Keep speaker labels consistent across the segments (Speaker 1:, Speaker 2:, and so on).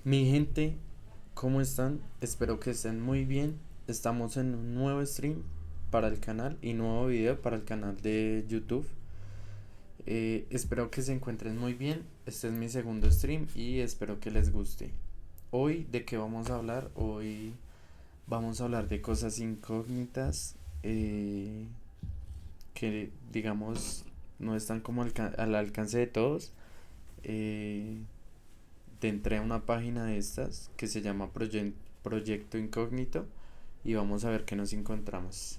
Speaker 1: Mi gente, ¿cómo están? Espero que estén muy bien. Estamos en un nuevo stream para el canal y nuevo video para el canal de YouTube. Espero que se encuentren muy bien. Este es mi segundo stream y espero que les guste. Hoy, ¿de qué vamos a hablar? Hoy vamos a hablar de cosas incógnitas que, digamos, no están como al alcance de todos. Eh, Entré a una página de estas que se llama Proyecto Incógnito y vamos a ver qué nos encontramos.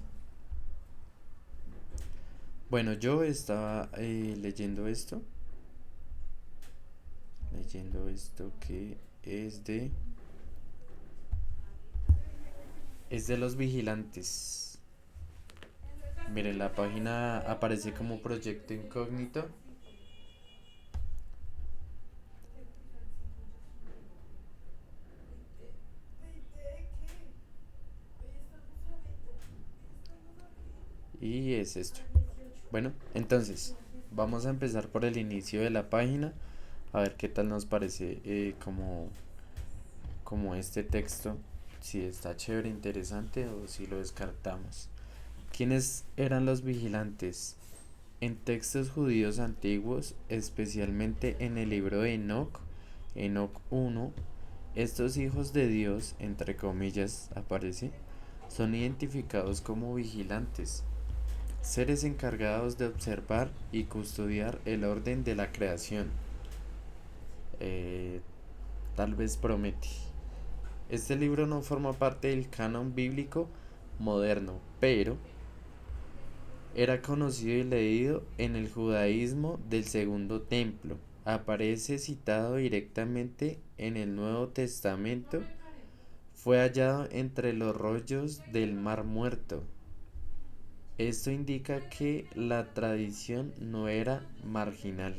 Speaker 1: Bueno, yo estaba leyendo esto que es de los vigilantes. Mire, la página aparece como Proyecto Incógnito y es esto. Bueno, entonces, vamos a empezar por el inicio de la página, a ver qué tal nos parece como este texto, si está chévere, interesante o si lo descartamos. ¿Quiénes eran los vigilantes? En textos judíos antiguos, especialmente en el libro de Enoch, Enoch 1, estos hijos de Dios, entre comillas, aparece, son identificados como vigilantes, seres encargados de observar y custodiar el orden de la creación. Eh, Tal vez promete. Este libro no forma parte del canon bíblico moderno, pero era conocido y leído en el judaísmo del Segundo Templo. Aparece citado directamente en el Nuevo Testamento. Fue hallado entre los rollos del Mar Muerto. Esto indica que la tradición no era marginal.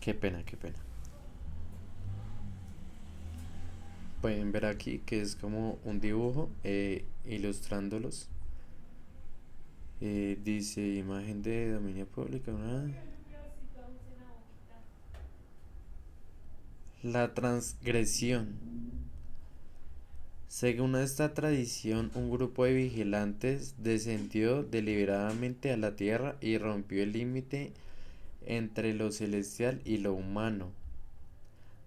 Speaker 1: Qué pena, qué pena. Pueden ver aquí que es como un dibujo ilustrándolos. Dice imagen de dominio público, ¿no? La transgresión. Según esta tradición, un grupo de vigilantes descendió deliberadamente a la tierra y rompió el límite entre lo celestial y lo humano.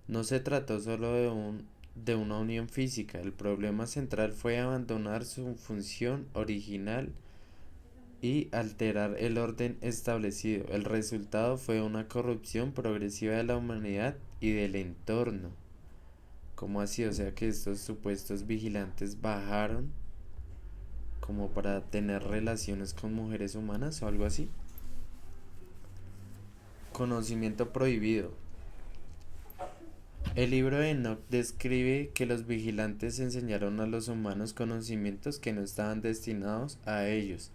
Speaker 1: No se trató solo de una unión física, el problema central fue abandonar su función original y alterar el orden establecido. El resultado fue una corrupción progresiva de la humanidad y del entorno. ¿Cómo así? O sea que estos supuestos vigilantes bajaron como para tener relaciones con mujeres humanas o algo así. Conocimiento prohibido. El libro de Enoch describe que los vigilantes enseñaron a los humanos conocimientos que no estaban destinados a ellos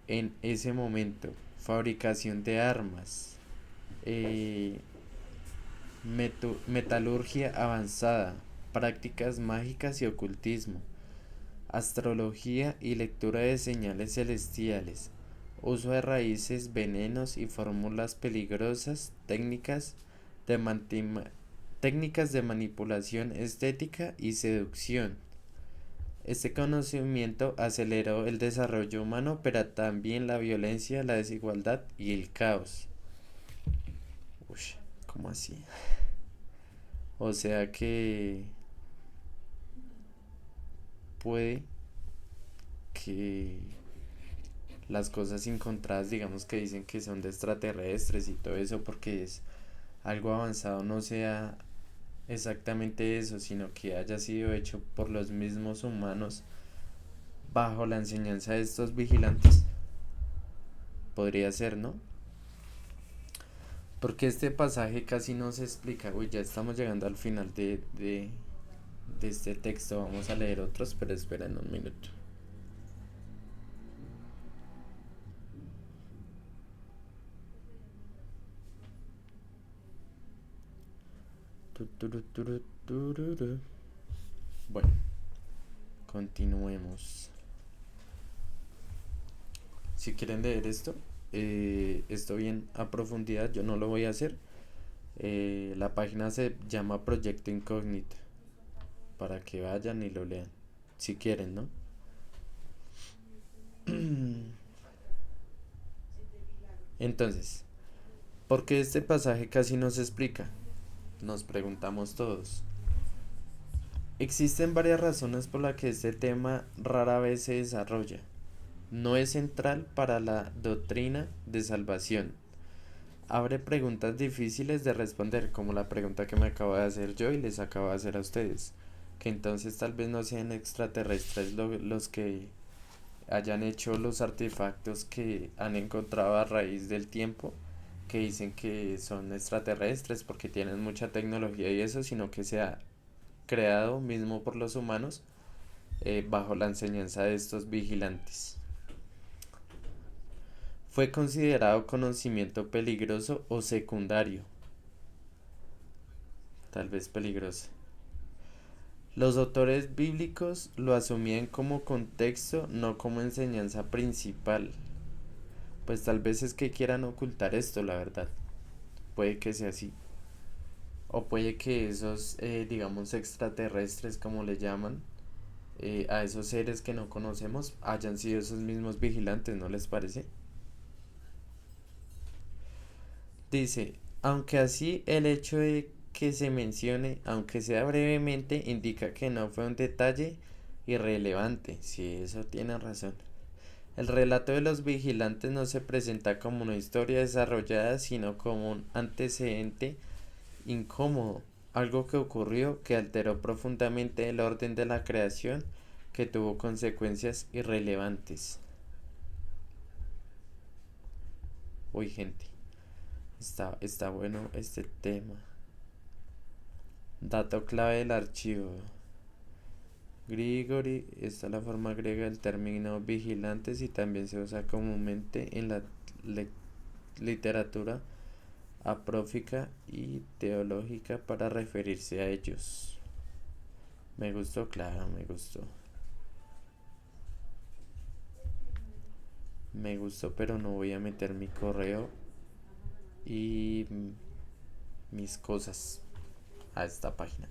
Speaker 1: en ese momento. Fabricación de armas, eh, metalurgia avanzada, prácticas mágicas y ocultismo, astrología y lectura de señales celestiales, uso de raíces, venenos y fórmulas peligrosas, de técnicas de manipulación estética y seducción. Este conocimiento aceleró el desarrollo humano, pero también la violencia, la desigualdad y el caos. Uy, ¿cómo así? O sea que puede que las cosas encontradas, digamos que dicen que son de extraterrestres y todo eso porque es algo avanzado, no sea exactamente eso, sino que haya sido hecho por los mismos humanos bajo la enseñanza de estos vigilantes. Podría ser, ¿no? Porque este pasaje casi no se explica. Uy, ya estamos llegando al final de este texto. Vamos a leer otros, pero esperen un minuto. Bueno, continuemos. si quieren leer esto bien a profundidad, yo no lo voy a hacer. La página se llama Proyecto Incógnito, para que vayan y lo lean, si quieren, ¿no? Entonces, ¿por qué este pasaje casi no se explica? Nos preguntamos todos. Existen varias razones por las que este tema rara vez se desarrolla. No es central para la doctrina de salvación. Abre preguntas difíciles de responder, como la pregunta que me acabo de hacer yo y les acabo de hacer a ustedes. Que entonces tal vez no sean extraterrestres los que hayan hecho los artefactos que han encontrado a raíz del tiempo, que dicen que son extraterrestres porque tienen mucha tecnología y eso, sino que se ha creado mismo por los humanos bajo la enseñanza de estos vigilantes. Fue considerado conocimiento peligroso o secundario, tal vez peligroso. Los autores bíblicos lo asumían como contexto, no como enseñanza principal. Pues tal vez es que quieran ocultar esto, la verdad. Puede que sea así. O puede que esos, digamos, extraterrestres, como le llaman, a esos seres que no conocemos, hayan sido esos mismos vigilantes, ¿no les parece? Dice, aunque así el hecho de que se mencione, aunque sea brevemente, indica que no fue un detalle irrelevante. Sí, eso tiene razón. El relato de los vigilantes no se presenta como una historia desarrollada, sino como un antecedente incómodo, algo que ocurrió que alteró profundamente el orden de la creación, que tuvo consecuencias irrelevantes. Uy, gente, está bueno este tema. Dato clave del archivo. Grigori, esta es la forma griega del término vigilantes y también se usa comúnmente en la literatura apócrifa y teológica para referirse a ellos. Me gustó, claro, me gustó. Me gustó, pero no voy a meter mi correo y mis cosas a esta página.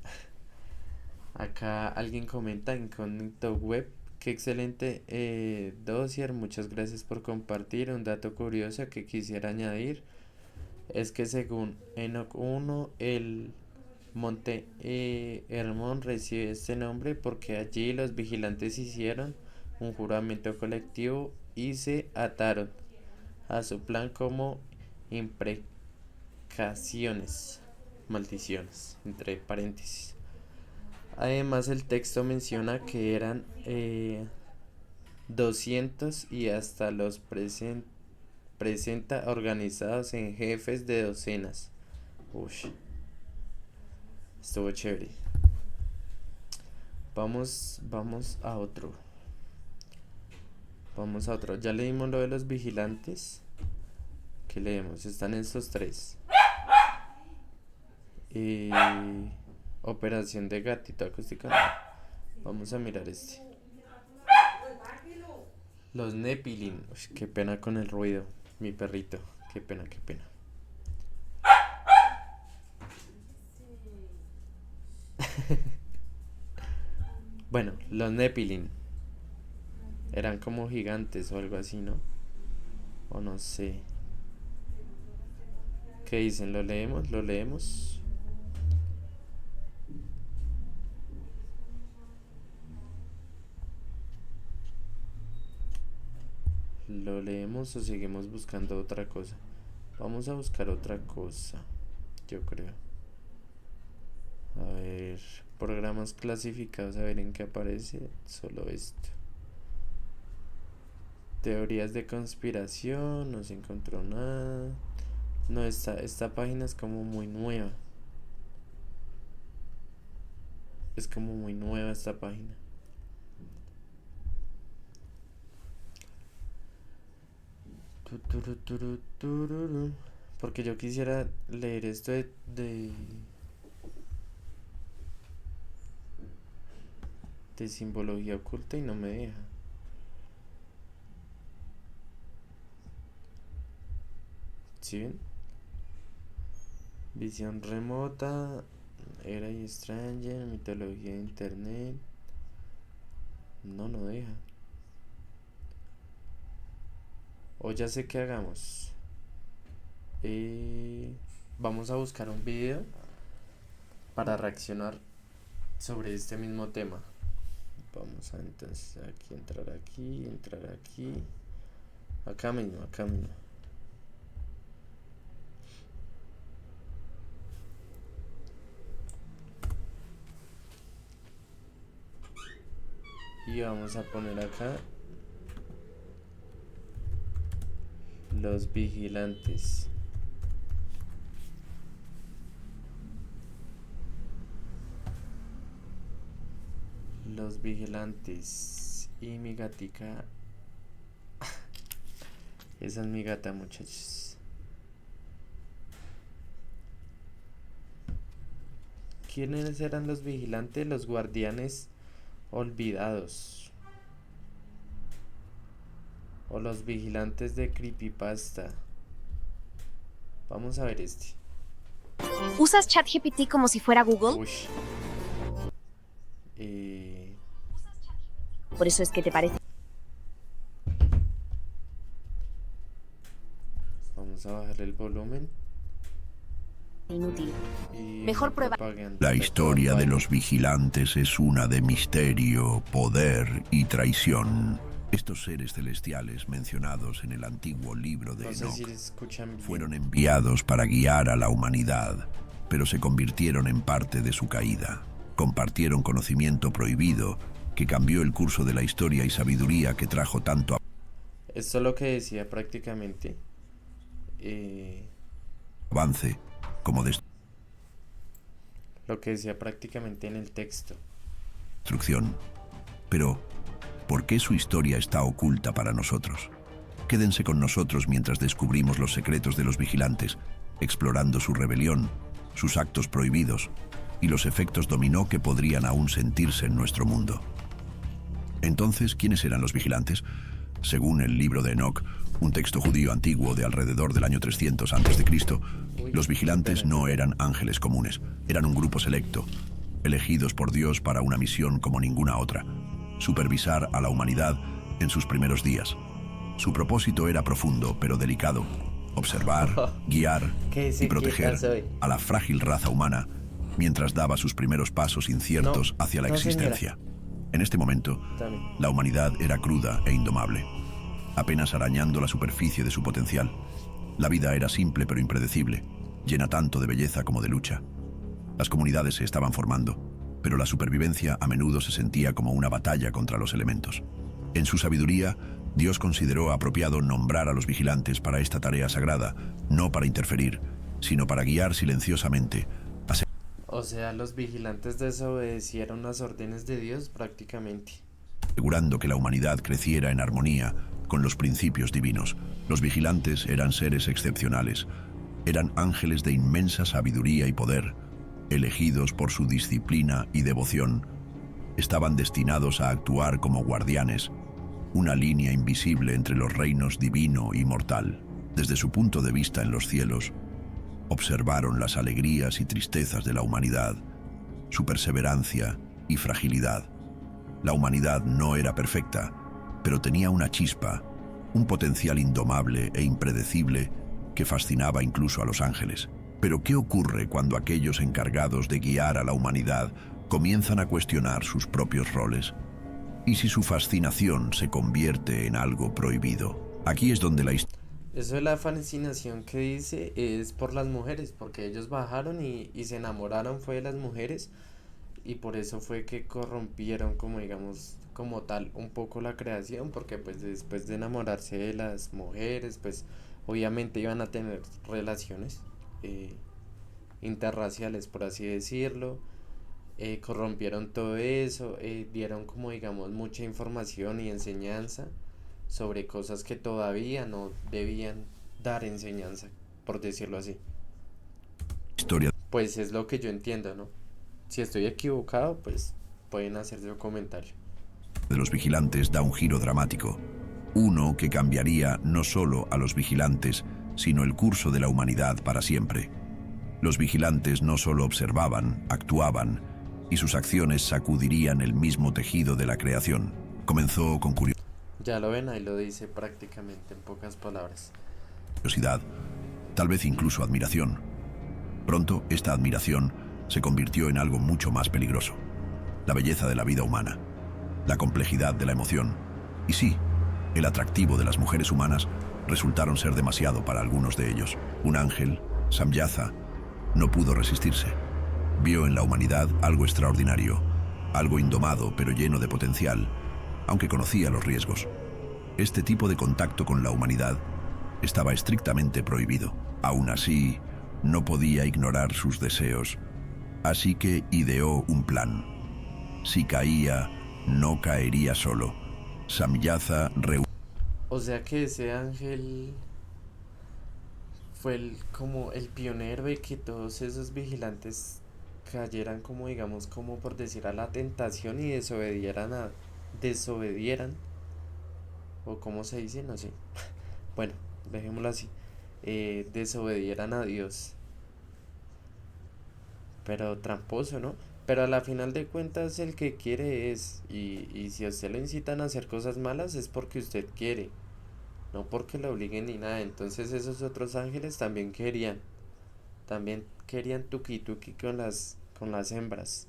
Speaker 1: Acá alguien comenta incógnito web. Qué excelente dossier. Muchas gracias por compartir. Un dato curioso que quisiera añadir es que según Enoch 1, el monte Hermón recibe este nombre porque allí los vigilantes hicieron un juramento colectivo y se ataron a su plan como imprecaciones, maldiciones, entre paréntesis. Además, el texto menciona que eran 200 y hasta los presenta organizados en jefes de docenas. Ush, estuvo chévere. Vamos a otro. Vamos a otro. Ya leímos lo de los vigilantes. ¿Qué leemos? Están estos tres. Operación de gatito acústica. Vamos a mirar este. Los Nephilim. Uy, qué pena con el ruido. Mi perrito. Qué pena, qué pena. Bueno, los Nephilim. Eran como gigantes o algo así, ¿no? O no sé. ¿Qué dicen? ¿Lo leemos? ¿Lo leemos? ¿Lo leemos o seguimos buscando otra cosa? Vamos a buscar otra cosa, yo creo. A ver, programas clasificados, a ver en qué aparece. Solo esto. Teorías de conspiración, no se encontró nada. No, esta página es como muy nueva. Es como muy nueva esta página. Porque yo quisiera leer esto de simbología oculta y no me deja. ¿Sí ven? Visión remota, era y Stranger, mitología de internet. No, no deja. O ya sé qué hagamos. Vamos a buscar un video para reaccionar sobre este mismo tema. Vamos a entonces aquí, entrar aquí. Acá mismo, acá mismo. Y vamos a poner acá los vigilantes. Los vigilantes. Y mi gatica. Esa es mi gata, muchachos. ¿Quiénes eran los vigilantes? Los guardianes olvidados. O los vigilantes de Creepypasta. Vamos a ver este.
Speaker 2: ¿Usas ChatGPT como si fuera Google?
Speaker 1: Ush.
Speaker 2: Por eso es que te parece
Speaker 1: Vamos a bajar el volumen.
Speaker 2: inútil.
Speaker 1: Y
Speaker 2: Mejor prueba.
Speaker 3: La historia de los vigilantes es una de misterio, poder y traición. Estos seres celestiales mencionados en el antiguo libro de
Speaker 1: No sé
Speaker 3: Enoch
Speaker 1: si escuchan bien.
Speaker 3: fueron enviados para guiar a la humanidad, pero se convirtieron en parte de su caída. Compartieron conocimiento prohibido que cambió el curso de la historia y sabiduría que trajo tanto
Speaker 1: Esto es lo que decía prácticamente.
Speaker 3: avance como
Speaker 1: Lo que decía prácticamente en el texto.
Speaker 3: destrucción. Pero, ¿por qué su historia está oculta para nosotros? Quédense con nosotros mientras descubrimos los secretos de los vigilantes, explorando su rebelión, sus actos prohibidos y los efectos dominó que podrían aún sentirse en nuestro mundo. Entonces, ¿quiénes eran los vigilantes? Según el libro de Enoch, un texto judío antiguo de alrededor del año 300 a.C., los vigilantes no eran ángeles comunes, eran un grupo selecto, elegidos por Dios para una misión como ninguna otra: supervisar a la humanidad en sus primeros días. Su propósito era profundo, pero delicado: observar, guiar y proteger a la frágil raza humana mientras daba sus primeros pasos inciertos hacia la existencia.
Speaker 1: Señora.
Speaker 3: En este momento, la humanidad era cruda e indomable, apenas arañando la superficie de su potencial. La vida era simple pero impredecible, llena tanto de belleza como de lucha. Las comunidades se estaban formando, pero la supervivencia a menudo se sentía como una batalla contra los elementos. En su sabiduría, Dios consideró apropiado nombrar a los vigilantes para esta tarea sagrada, no para interferir, sino para guiar silenciosamente.
Speaker 1: O sea, los vigilantes desobedecieron las órdenes de Dios prácticamente.
Speaker 3: Asegurando que la humanidad creciera en armonía con los principios divinos. Los vigilantes eran seres excepcionales. Eran ángeles de inmensa sabiduría y poder, elegidos por su disciplina y devoción. Estaban destinados a actuar como guardianes, una línea invisible entre los reinos divino y mortal. Desde su punto de vista en los cielos, observaron las alegrías y tristezas de la humanidad, su perseverancia y fragilidad. La humanidad no era perfecta, pero tenía una chispa, un potencial indomable e impredecible que fascinaba incluso a los ángeles. Pero ¿qué ocurre cuando aquellos encargados de guiar a la humanidad comienzan a cuestionar sus propios roles? ¿Y si su fascinación se convierte en algo prohibido? Aquí es donde la historia...
Speaker 1: Eso de la fascinación que dice es por las mujeres, porque ellos bajaron y se enamoraron fue de las mujeres, y por eso fue que corrompieron, como digamos, como tal, un poco la creación, porque pues después de enamorarse de las mujeres, pues obviamente iban a tener relaciones interraciales, por así decirlo. Corrompieron todo eso, dieron como digamos mucha información y enseñanza sobre cosas que todavía no debían dar enseñanza, por decirlo así. Pues es lo que yo entiendo, ¿no? Si estoy equivocado, pues pueden hacer su comentario.
Speaker 3: De los vigilantes da un giro dramático, uno que cambiaría no solo a los vigilantes, sino el curso de la humanidad para siempre. Los vigilantes no solo observaban, actuaban, y sus acciones sacudirían el mismo tejido de la creación. Comenzó con
Speaker 1: Ya lo ven, ahí lo dice prácticamente en pocas palabras.
Speaker 3: curiosidad, tal vez incluso admiración. Pronto, esta admiración se convirtió en algo mucho más peligroso. La belleza de la vida humana, la complejidad de la emoción, y sí, el atractivo de las mujeres humanas resultaron ser demasiado para algunos de ellos. Un ángel, Samyatha, no pudo resistirse. Vio en la humanidad algo extraordinario, algo indomado pero lleno de potencial, aunque conocía los riesgos. Este tipo de contacto con la humanidad estaba estrictamente prohibido. Aún así, no podía ignorar sus deseos, así que ideó un plan. Si caía, no caería solo. Samyatha
Speaker 1: O sea que ese ángel fue como el pionero de que todos esos vigilantes cayeran como digamos como por decir a la tentación y desobedieran o como se dice, no sé. Bueno, dejémoslo así. Desobedieran a Dios. Pero tramposo, ¿no? Pero a la final de cuentas el que quiere es, y si a usted lo incitan a hacer cosas malas es porque usted quiere, no porque lo obliguen ni nada. Entonces esos otros ángeles también querían tuki tuki con las hembras.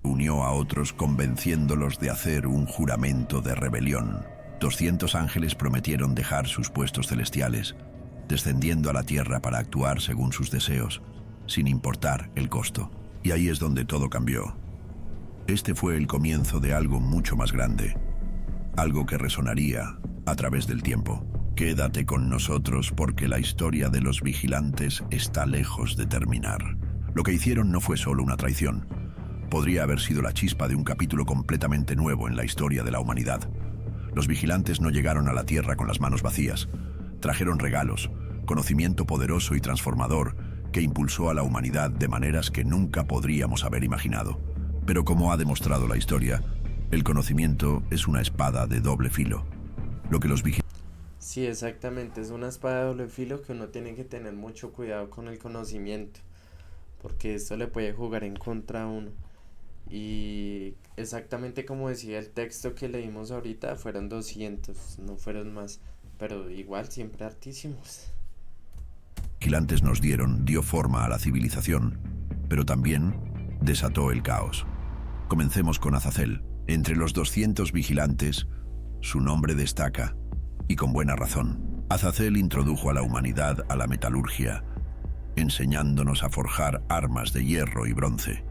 Speaker 3: unió a otros convenciéndolos de hacer un juramento de rebelión. 200 ángeles prometieron dejar sus puestos celestiales, descendiendo a la tierra para actuar según sus deseos, sin importar el costo. Y ahí es donde todo cambió. Este fue el comienzo de algo mucho más grande, algo que resonaría a través del tiempo. Quédate con nosotros porque la historia de los vigilantes está lejos de terminar. Lo que hicieron no fue solo una traición. Podría haber sido la chispa de un capítulo completamente nuevo en la historia de la humanidad. Los vigilantes no llegaron a la Tierra con las manos vacías. Trajeron regalos, conocimiento poderoso y transformador que impulsó a la humanidad de maneras que nunca podríamos haber imaginado. Pero como ha demostrado la historia, el conocimiento es una espada de doble filo. Lo que los vigilantes
Speaker 1: Sí, exactamente, es una espada de doble filo que uno tiene que tener mucho cuidado con el conocimiento, porque esto le puede jugar en contra a uno. Y exactamente como decía el texto que leímos ahorita, fueron 200, no fueron más, pero igual siempre hartísimos.
Speaker 3: nos dieron dio forma a la civilización, pero también desató el caos. Comencemos con Azazel. Entre los 200 vigilantes, su nombre destaca, y con buena razón. Azazel introdujo a la humanidad a la metalurgia, enseñándonos a forjar armas de hierro y bronce.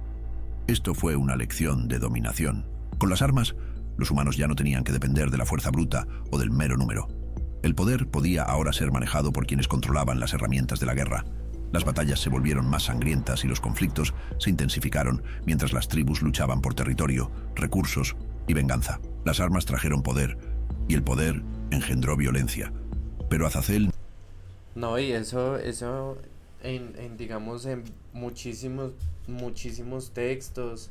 Speaker 3: Esto fue una lección de dominación. Con las armas, los humanos ya no tenían que depender de la fuerza bruta o del mero número. El poder podía ahora ser manejado por quienes controlaban las herramientas de la guerra. Las batallas se volvieron más sangrientas y los conflictos se intensificaron mientras las tribus luchaban por territorio, recursos y venganza. Las armas trajeron poder, y el poder engendró violencia. Pero Azazel
Speaker 1: No, y eso digamos, en muchísimos textos,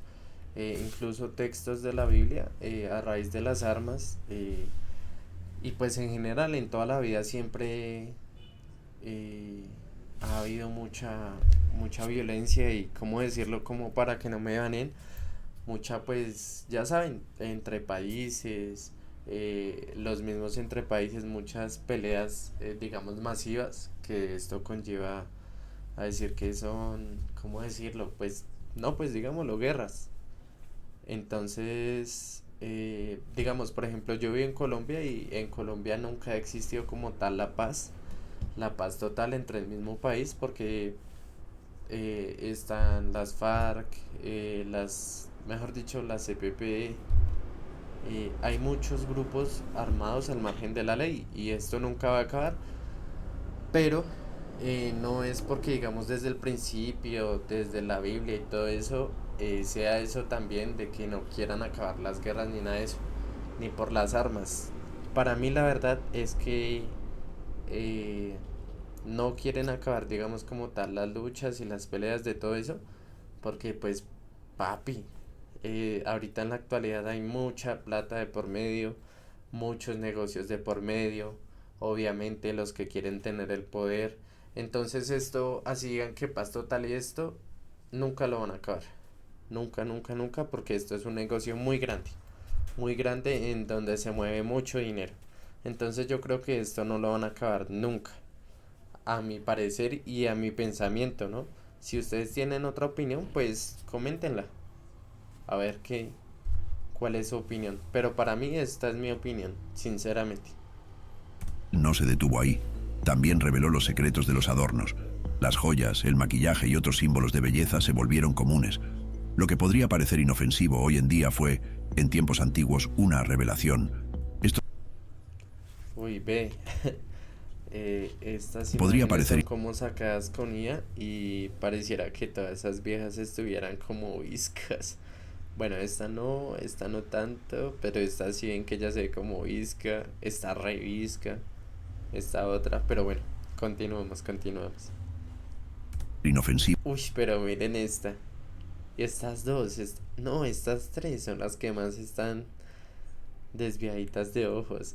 Speaker 1: incluso textos de la Biblia, a raíz de las armas, y pues en general en toda la vida siempre eh, ha habido mucha violencia y, ¿cómo decirlo? Como para que no me banen, mucha pues, ya saben, entre países, los mismos entre países, muchas peleas, digamos, masivas, que esto conlleva a decir que son, ¿cómo decirlo? Pues, no, pues digámoslo, guerras. Entonces, digamos, por ejemplo, yo vivo en Colombia y en Colombia nunca ha existido como tal la paz total entre el mismo país, porque están las FARC, mejor dicho, las CPP. Hay muchos grupos armados al margen de la ley y esto nunca va a acabar, pero no es porque digamos desde el principio, desde la Biblia y todo eso, sea eso también de que no quieran acabar las guerras ni nada de eso, ni por las armas. Para mí la verdad es que eh, no quieren acabar, digamos, como tal las luchas y las peleas de todo eso, porque pues, papi, ahorita en la actualidad hay mucha plata de por medio, muchos negocios de por medio, obviamente los que quieren tener el poder. Entonces esto, así digan que paz total y esto, nunca lo van a acabar. Nunca, nunca, nunca, porque esto es un negocio muy grande en donde se mueve mucho dinero. Entonces yo creo que esto no lo van a acabar nunca, a mi parecer y a mi pensamiento, ¿no? Si ustedes tienen otra opinión, pues coméntenla, a ver cuál es su opinión. Pero para mí esta es mi opinión, sinceramente.
Speaker 3: No se detuvo ahí. También reveló los secretos de los adornos. Las joyas, el maquillaje y otros símbolos de belleza se volvieron comunes. Lo que podría parecer inofensivo hoy en día fue, en tiempos antiguos, una revelación. Esto
Speaker 1: Uy, ve, estas
Speaker 3: podría
Speaker 1: imágenes son
Speaker 3: parecer
Speaker 1: como sacadas con IA y pareciera que todas esas viejas estuvieran como viscas. Bueno, esta no tanto, pero esta sí ven que ya se ve como visca, esta re visca, esta otra, pero bueno, continuamos.
Speaker 3: inofensivo
Speaker 1: Uy, pero miren esta, y estas dos, no, estas tres son las que más están desviaditas de ojos.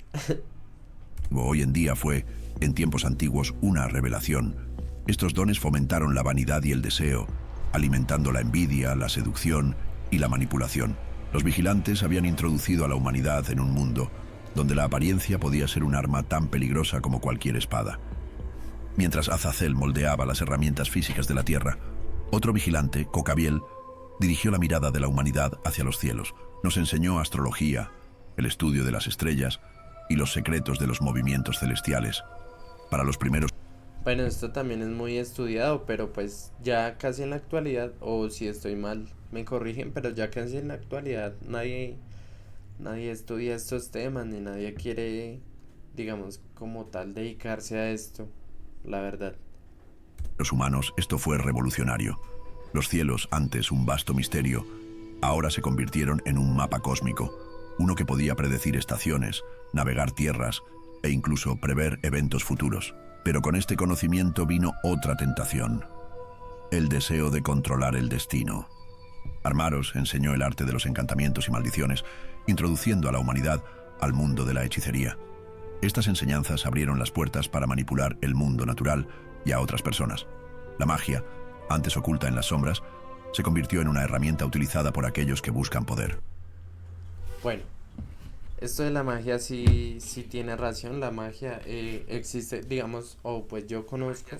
Speaker 3: hoy en día fue, en tiempos antiguos, una revelación. Estos dones fomentaron la vanidad y el deseo, alimentando la envidia, la seducción y la manipulación. Los vigilantes habían introducido a la humanidad en un mundo donde la apariencia podía ser un arma tan peligrosa como cualquier espada. Mientras Azazel moldeaba las herramientas físicas de la Tierra, otro vigilante, Cocabiel, dirigió la mirada de la humanidad hacia los cielos. Nos enseñó astrología, el estudio de las estrellas y los secretos de los movimientos celestiales. Para los primeros
Speaker 1: Bueno, esto también es muy estudiado, pero pues ya casi en la actualidad, o si estoy mal, me corrigen, pero ya casi en la actualidad nadie estudia estos temas, ni nadie quiere, digamos, como tal, dedicarse a esto, la verdad.
Speaker 3: humanos, esto fue revolucionario. Los cielos, antes un vasto misterio, ahora se convirtieron en un mapa cósmico, uno que podía predecir estaciones, navegar tierras e incluso prever eventos futuros. Pero con este conocimiento vino otra tentación: el deseo de controlar el destino. Armaros enseñó el arte de los encantamientos y maldiciones, introduciendo a la humanidad al mundo de la hechicería. Estas enseñanzas abrieron las puertas para manipular el mundo natural y a otras personas. La magia, antes oculta en las sombras, se convirtió en una herramienta utilizada por aquellos que buscan poder.
Speaker 1: Bueno, esto de la magia sí tiene razón, la magia existe, digamos, o pues yo conozco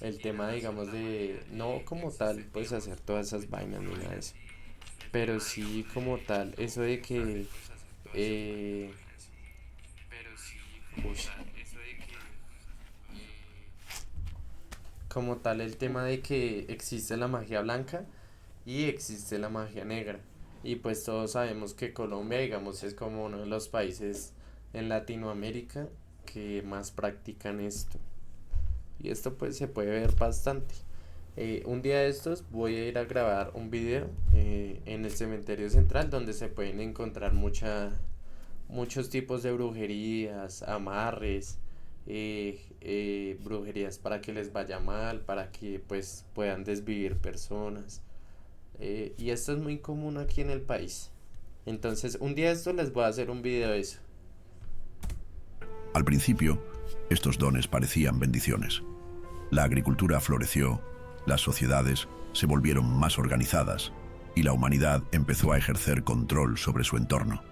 Speaker 1: el tema, digamos, de no como tal, pues hacer todas esas vainas ni nada de eso, pero sí como tal, eso de que, eh, ush, como tal el tema de que existe la magia blanca y existe la magia negra. Y pues todos sabemos que Colombia, digamos, es como uno de los países en Latinoamérica que más practican esto. Y esto pues se puede ver bastante. Un día de estos voy a ir a grabar un video en el cementerio central donde se pueden encontrar muchos tipos de brujerías, amarres, brujerías para que les vaya mal, para que pues puedan desvivir personas. Y esto es muy común aquí en el país. Entonces un día de esto les voy a hacer un video de eso.
Speaker 3: Al principio, estos dones parecían bendiciones. La agricultura floreció, las sociedades se volvieron más organizadas y la humanidad empezó a ejercer control sobre su entorno.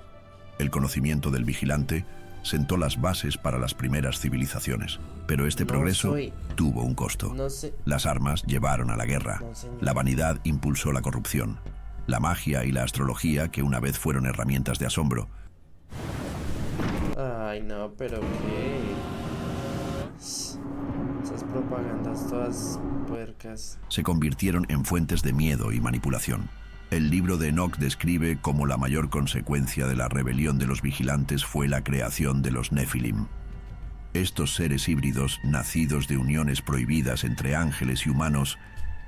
Speaker 3: El conocimiento del vigilante sentó las bases para las primeras civilizaciones, pero este progreso tuvo un costo.
Speaker 1: No sé.
Speaker 3: Las armas llevaron a la guerra,
Speaker 1: No, señor.
Speaker 3: la vanidad impulsó la corrupción, la magia y la astrología, que una vez fueron herramientas de asombro,
Speaker 1: Ay, no, pero qué. Esas propagandas todas puercas.
Speaker 3: se convirtieron en fuentes de miedo y manipulación. El libro de Enoch describe cómo la mayor consecuencia de la rebelión de los vigilantes fue la creación de los Nefilim. Estos seres híbridos, nacidos de uniones prohibidas entre ángeles y humanos,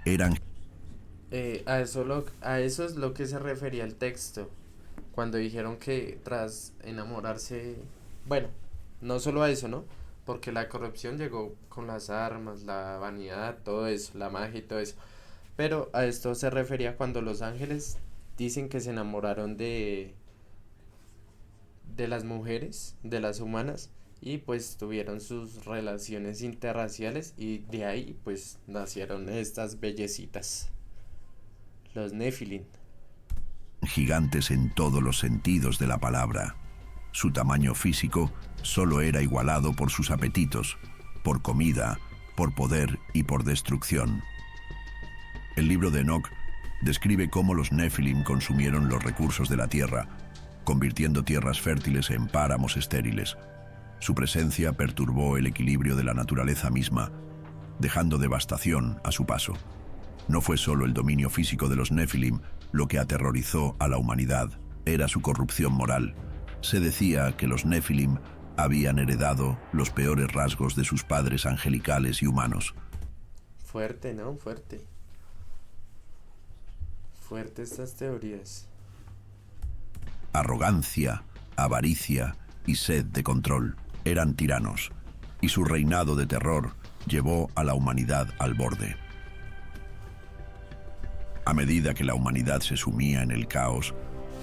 Speaker 3: eran
Speaker 1: A eso es lo que se refería el texto. Cuando dijeron que tras enamorarse. Bueno, no solo a eso, ¿no? Porque la corrupción llegó con las armas, la vanidad, todo eso, la magia y todo eso. Pero a esto se refería cuando los ángeles dicen que se enamoraron de las mujeres, de las humanas, y pues tuvieron sus relaciones interraciales y de ahí pues nacieron estas bellecitas, los Nephilim.
Speaker 3: Gigantes en todos los sentidos de la palabra. Su tamaño físico solo era igualado por sus apetitos, por comida, por poder y por destrucción. El libro de Enoc describe cómo los Nephilim consumieron los recursos de la tierra, convirtiendo tierras fértiles en páramos estériles. Su presencia perturbó el equilibrio de la naturaleza misma, dejando devastación a su paso. No fue solo el dominio físico de los Nephilim lo que aterrorizó a la humanidad, era su corrupción moral. Se decía que los Nephilim habían heredado los peores rasgos de sus padres angelicales y humanos.
Speaker 1: Fuerte, ¿no? Fuerte. Fuerte estas teorías.
Speaker 3: Arrogancia, avaricia y sed de control eran tiranos, y su reinado de terror llevó a la humanidad al borde. A medida que la humanidad se sumía en el caos,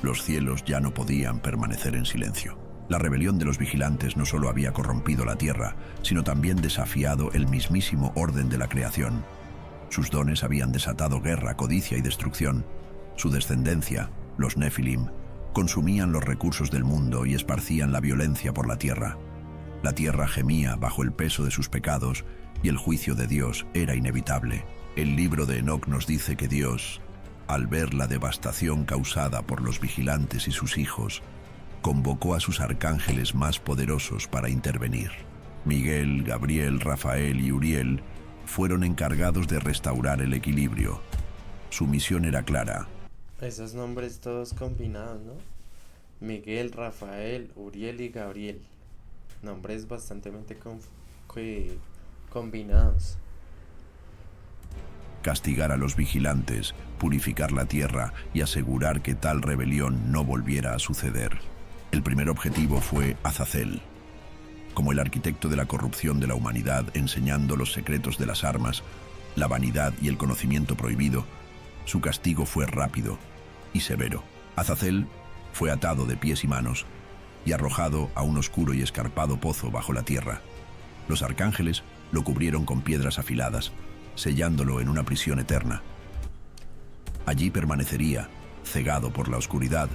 Speaker 3: los cielos ya no podían permanecer en silencio. La rebelión de los vigilantes no solo había corrompido la tierra, sino también desafiado el mismísimo orden de la creación. Sus dones habían desatado guerra, codicia y destrucción. Su descendencia, los Nephilim, consumían los recursos del mundo y esparcían la violencia por la tierra. La tierra gemía bajo el peso de sus pecados y el juicio de Dios era inevitable. El libro de Enoc nos dice que Dios, al ver la devastación causada por los vigilantes y sus hijos, convocó a sus arcángeles más poderosos para intervenir. Miguel, Gabriel, Rafael y Uriel fueron encargados de restaurar el equilibrio. Su misión era clara.
Speaker 1: Esos nombres todos combinados, ¿no? Miguel, Rafael, Uriel y Gabriel. Nombres bastante combinados.
Speaker 3: Castigar a los vigilantes, purificar la tierra y asegurar que tal rebelión no volviera a suceder. El primer objetivo fue Azazel. Como el arquitecto de la corrupción de la humanidad, enseñando los secretos de las armas, la vanidad y el conocimiento prohibido, su castigo fue rápido y severo. Azazel fue atado de pies y manos y arrojado a un oscuro y escarpado pozo bajo la tierra. Los arcángeles lo cubrieron con piedras afiladas, sellándolo en una prisión eterna. Allí permanecería, cegado por la oscuridad.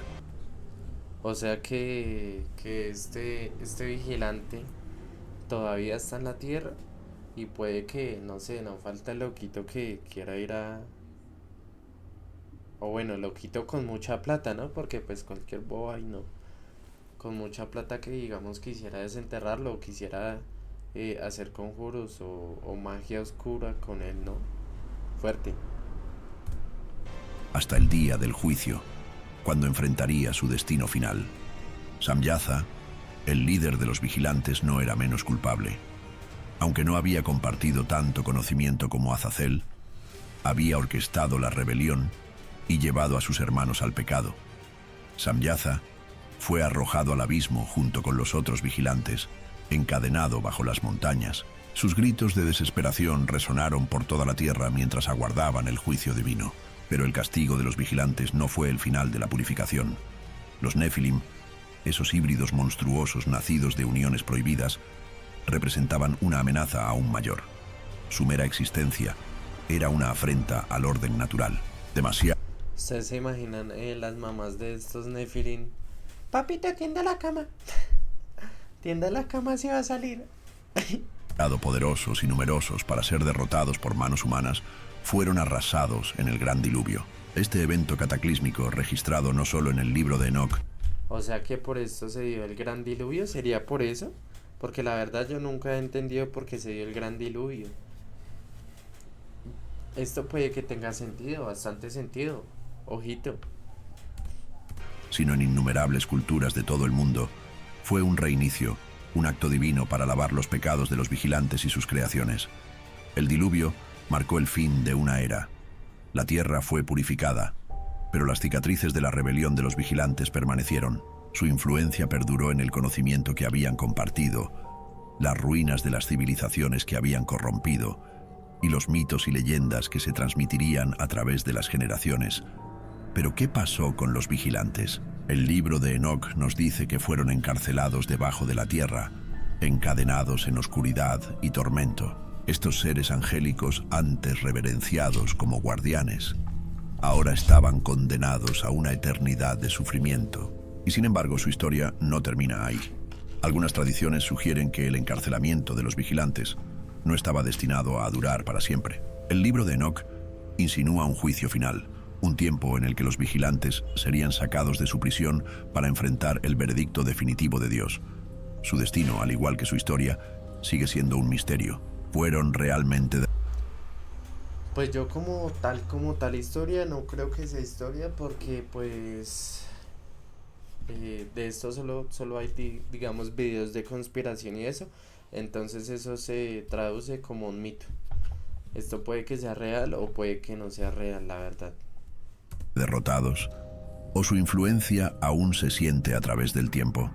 Speaker 1: O sea que este vigilante todavía está en la tierra y puede que, no sé, no falta el loquito que quiera ir a... O bueno, loquito con mucha plata, ¿no? Porque pues cualquier boba ahí no. Con mucha plata que digamos quisiera desenterrarlo o quisiera hacer conjuros o magia oscura con él, ¿no? Fuerte.
Speaker 3: Hasta el día del juicio, cuando enfrentaría su destino final. Samyaza, el líder de los vigilantes, no era menos culpable. Aunque no había compartido tanto conocimiento como Azazel, había orquestado la rebelión y llevado a sus hermanos al pecado. Samyaza fue arrojado al abismo junto con los otros vigilantes, encadenado bajo las montañas. Sus gritos de desesperación resonaron por toda la tierra mientras aguardaban el juicio divino. Pero el castigo de los vigilantes no fue el final de la purificación. Los Nephilim, esos híbridos monstruosos nacidos de uniones prohibidas, representaban una amenaza aún mayor. Su mera existencia era una afrenta al orden natural. Demasiado.
Speaker 1: ¿Ustedes se imaginan las mamás de estos Nephilim? Papito, tienda la cama. Tienda la cama, si va a salir.
Speaker 3: Poderosos y numerosos para ser derrotados por manos humanas, fueron arrasados en el gran diluvio. Este evento cataclísmico, registrado no solo en el libro de Enoc.
Speaker 1: O sea que por esto se dio el gran diluvio, ¿sería por eso? Porque la verdad yo nunca he entendido por qué se dio el gran diluvio. Esto puede que tenga sentido, bastante sentido. Ojito.
Speaker 3: Sino en innumerables culturas de todo el mundo, fue un reinicio, un acto divino para lavar los pecados de los vigilantes y sus creaciones. El diluvio marcó el fin de una era. La tierra fue purificada, pero las cicatrices de la rebelión de los vigilantes permanecieron. Su influencia perduró en el conocimiento que habían compartido, las ruinas de las civilizaciones que habían corrompido y los mitos y leyendas que se transmitirían a través de las generaciones. Pero ¿qué pasó con los vigilantes? El libro de Enoc nos dice que fueron encarcelados debajo de la tierra, encadenados en oscuridad y tormento. Estos seres angélicos, antes reverenciados como guardianes, ahora estaban condenados a una eternidad de sufrimiento. Y sin embargo, su historia no termina ahí. Algunas tradiciones sugieren que el encarcelamiento de los vigilantes no estaba destinado a durar para siempre. El libro de Enoc insinúa un juicio final, un tiempo en el que los vigilantes serían sacados de su prisión para enfrentar el veredicto definitivo de Dios. Su destino, al igual que su historia, sigue siendo un misterio. ¿Fueron realmente
Speaker 1: Pues yo como tal historia, no creo que sea historia porque pues de esto solo hay digamos videos de conspiración y eso, entonces eso se traduce como un mito. Esto puede que sea real o puede que no sea real, la verdad.
Speaker 3: derrotados? ¿O su influencia aún se siente a través del tiempo?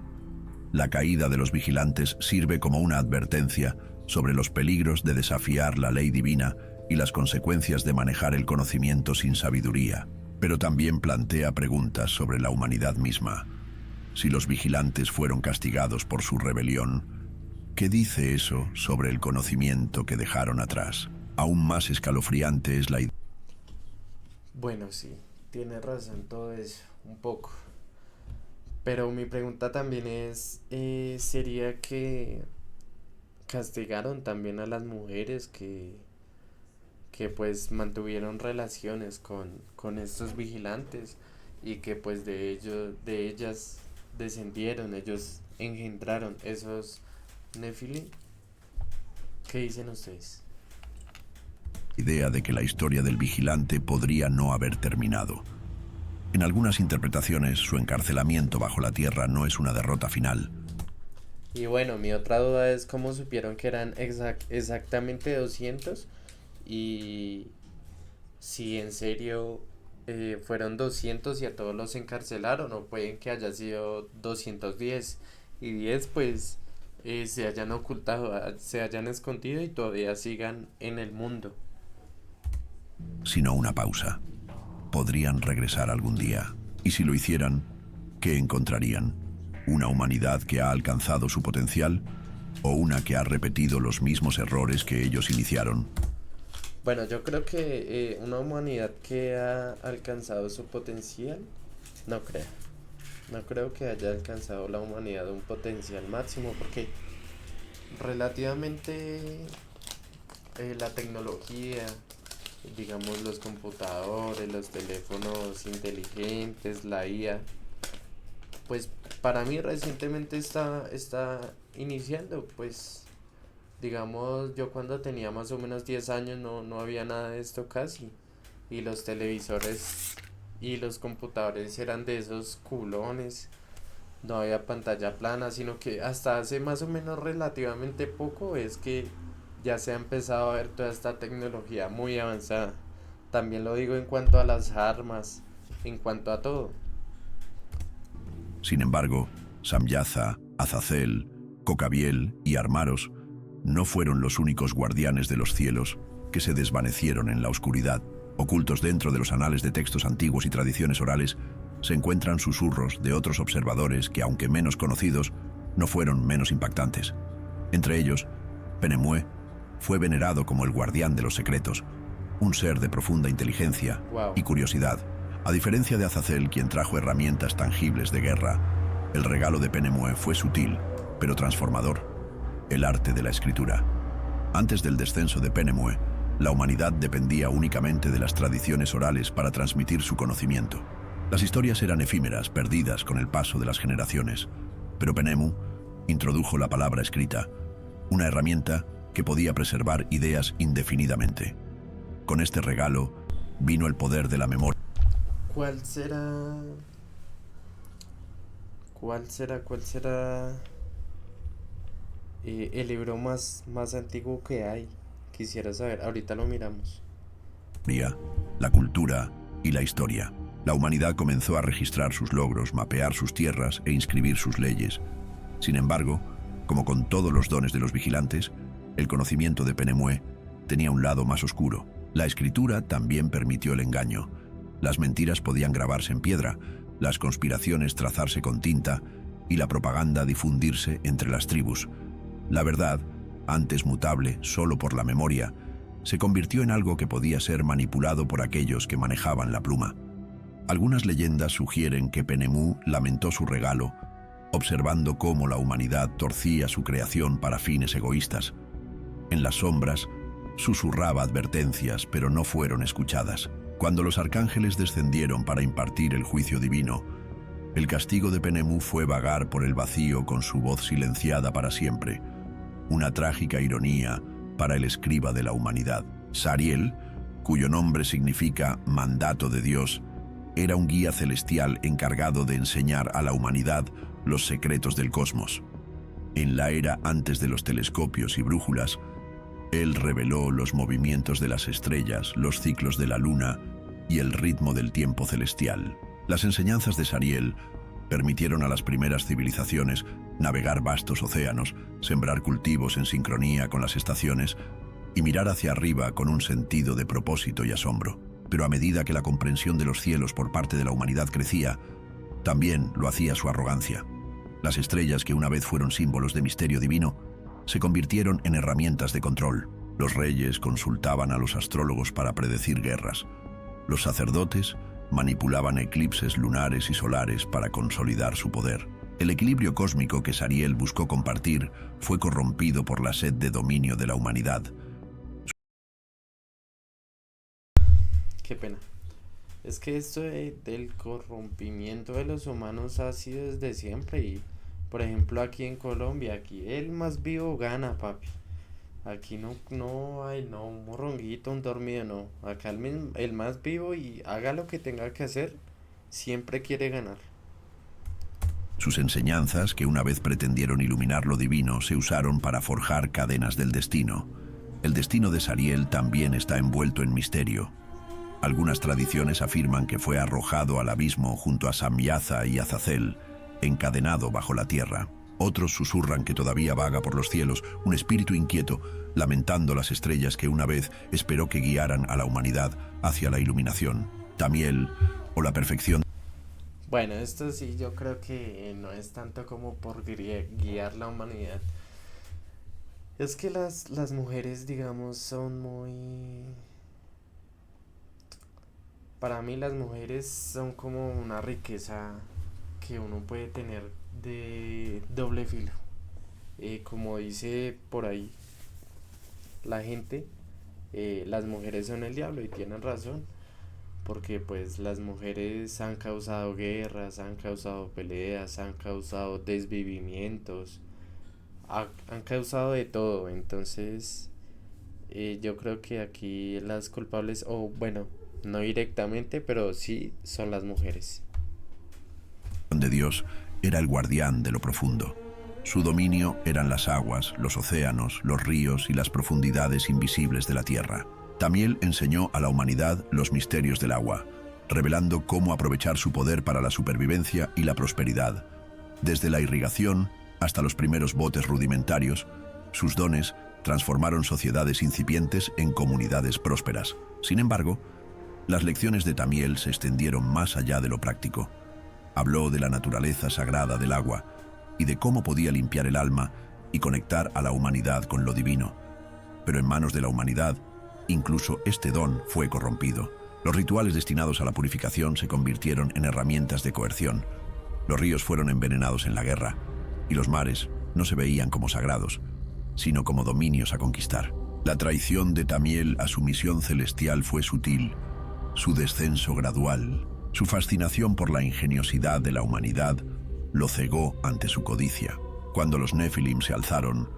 Speaker 3: La caída de los vigilantes sirve como una advertencia sobre los peligros de desafiar la ley divina y las consecuencias de manejar el conocimiento sin sabiduría, pero también plantea preguntas sobre la humanidad misma. Si los vigilantes fueron castigados por su rebelión, ¿qué dice eso sobre el conocimiento que dejaron atrás? Aún más escalofriante es la idea.
Speaker 1: Bueno, sí, tiene razón todo eso, un poco. Pero mi pregunta también es, ¿sería que castigaron también a las mujeres que pues mantuvieron relaciones con estos vigilantes y que pues de ellas descendieron, ellos engendraron esos Nefilim? ¿Qué dicen ustedes?
Speaker 3: Idea de que la historia del vigilante podría no haber terminado. En algunas interpretaciones, su encarcelamiento bajo la tierra no es una derrota final.
Speaker 1: Y bueno, mi otra duda es cómo supieron que eran exactamente 200 y si en serio fueron 200 y a todos los encarcelaron, o pueden que haya sido 210 y 10 pues se hayan ocultado, se hayan escondido y todavía sigan en el mundo.
Speaker 3: Sino una pausa. Podrían regresar algún día. Y si lo hicieran, ¿qué encontrarían? ¿Una humanidad que ha alcanzado su potencial? ¿O una que ha repetido los mismos errores que ellos iniciaron?
Speaker 1: Bueno, yo creo que una humanidad que ha alcanzado su potencial, no creo. No creo que haya alcanzado la humanidad un potencial máximo porque relativamente la tecnología, digamos los computadores, los teléfonos inteligentes, la IA, pues para mí recientemente está iniciando, pues digamos yo cuando tenía más o menos 10 años no había nada de esto casi, y los televisores y los computadores eran de esos culones, no había pantalla plana, sino que hasta hace más o menos relativamente poco es que ya se ha empezado a ver toda esta tecnología muy avanzada. También lo digo en cuanto a las armas, en cuanto a todo.
Speaker 3: Sin embargo, Samyaza, Azazel, Cocabiel y Armaros no fueron los únicos guardianes de los cielos que se desvanecieron en la oscuridad. Ocultos dentro de los anales de textos antiguos y tradiciones orales, se encuentran susurros de otros observadores que, aunque menos conocidos, no fueron menos impactantes. Entre ellos, Penemue fue venerado como el guardián de los secretos, un ser de profunda inteligencia y curiosidad. A diferencia de Azazel, quien trajo herramientas tangibles de guerra, el regalo de Penemue fue sutil, pero transformador: el arte de la escritura. Antes del descenso de Penemue, la humanidad dependía únicamente de las tradiciones orales para transmitir su conocimiento. Las historias eran efímeras, perdidas con el paso de las generaciones, pero Penemu introdujo la palabra escrita, una herramienta que podía preservar ideas indefinidamente. Con este regalo vino el poder de la memoria.
Speaker 1: ¿Cuál será el libro más antiguo que hay? Quisiera saber, ahorita lo miramos.
Speaker 3: La cultura y la historia. La humanidad comenzó a registrar sus logros, mapear sus tierras e inscribir sus leyes. Sin embargo, como con todos los dones de los vigilantes, el conocimiento de Penemue tenía un lado más oscuro. La escritura también permitió el engaño. Las mentiras podían grabarse en piedra, las conspiraciones trazarse con tinta y la propaganda difundirse entre las tribus. La verdad, antes mutable solo por la memoria, se convirtió en algo que podía ser manipulado por aquellos que manejaban la pluma. Algunas leyendas sugieren que Penemu lamentó su regalo, observando cómo la humanidad torcía su creación para fines egoístas. En las sombras, susurraba advertencias, pero no fueron escuchadas. Cuando los arcángeles descendieron para impartir el juicio divino, el castigo de Penemu fue vagar por el vacío con su voz silenciada para siempre. Una trágica ironía para el escriba de la humanidad. Sariel, cuyo nombre significa mandato de Dios, era un guía celestial encargado de enseñar a la humanidad los secretos del cosmos. En la era antes de los telescopios y brújulas, él reveló los movimientos de las estrellas, los ciclos de la luna y el ritmo del tiempo celestial. Las enseñanzas de Sariel permitieron a las primeras civilizaciones navegar vastos océanos, sembrar cultivos en sincronía con las estaciones y mirar hacia arriba con un sentido de propósito y asombro. Pero a medida que la comprensión de los cielos por parte de la humanidad crecía, también lo hacía su arrogancia. Las estrellas, que una vez fueron símbolos de misterio divino, se convirtieron en herramientas de control. Los reyes consultaban a los astrólogos para predecir guerras. Los sacerdotes manipulaban eclipses lunares y solares para consolidar su poder. El equilibrio cósmico que Sariel buscó compartir fue corrompido por la sed de dominio de la humanidad.
Speaker 1: Qué pena. Es que esto del corrompimiento de los humanos ha sido desde siempre y, por ejemplo, aquí en Colombia, aquí el más vivo gana, papi. Aquí no hay, no, un morronguito, un dormido, no. Acá el más vivo y haga lo que tenga que hacer, siempre quiere ganar.
Speaker 3: Sus enseñanzas, que una vez pretendieron iluminar lo divino, se usaron para forjar cadenas del destino. El destino de Sariel también está envuelto en misterio. Algunas tradiciones afirman que fue arrojado al abismo junto a Samyaza y Azazel, encadenado bajo la tierra. Otros susurran que todavía vaga por los cielos un espíritu inquieto, lamentando las estrellas que una vez esperó que guiaran a la humanidad hacia la iluminación. Tamiel, o la perfección.
Speaker 1: Bueno, esto sí yo creo que no es tanto como por guiar la humanidad. Es que las mujeres, digamos, son muy... Para mí las mujeres son como una riqueza que uno puede tener de doble filo. Como dice por ahí la gente, las mujeres son el diablo y tienen razón, porque pues las mujeres han causado guerras, han causado peleas, han causado desvivimientos, han causado de todo. Entonces yo creo que aquí las culpables, o bueno, no directamente, pero sí son las mujeres.
Speaker 3: De Dios era el guardián de lo profundo. Su dominio eran las aguas, los océanos, los ríos y las profundidades invisibles de la tierra. Tamiel enseñó a la humanidad los misterios del agua, revelando cómo aprovechar su poder para la supervivencia y la prosperidad. Desde la irrigación hasta los primeros botes rudimentarios, sus dones transformaron sociedades incipientes en comunidades prósperas. Sin embargo, las lecciones de Tamiel se extendieron más allá de lo práctico. Habló de la naturaleza sagrada del agua y de cómo podía limpiar el alma y conectar a la humanidad con lo divino. Pero en manos de la humanidad, incluso este don fue corrompido. Los rituales destinados a la purificación se convirtieron en herramientas de coerción. Los ríos fueron envenenados en la guerra y los mares no se veían como sagrados, sino como dominios a conquistar. La traición de Tamiel a su misión celestial fue sutil, su descenso gradual. Su fascinación por la ingeniosidad de la humanidad lo cegó ante su codicia. Cuando los Nefilim se alzaron,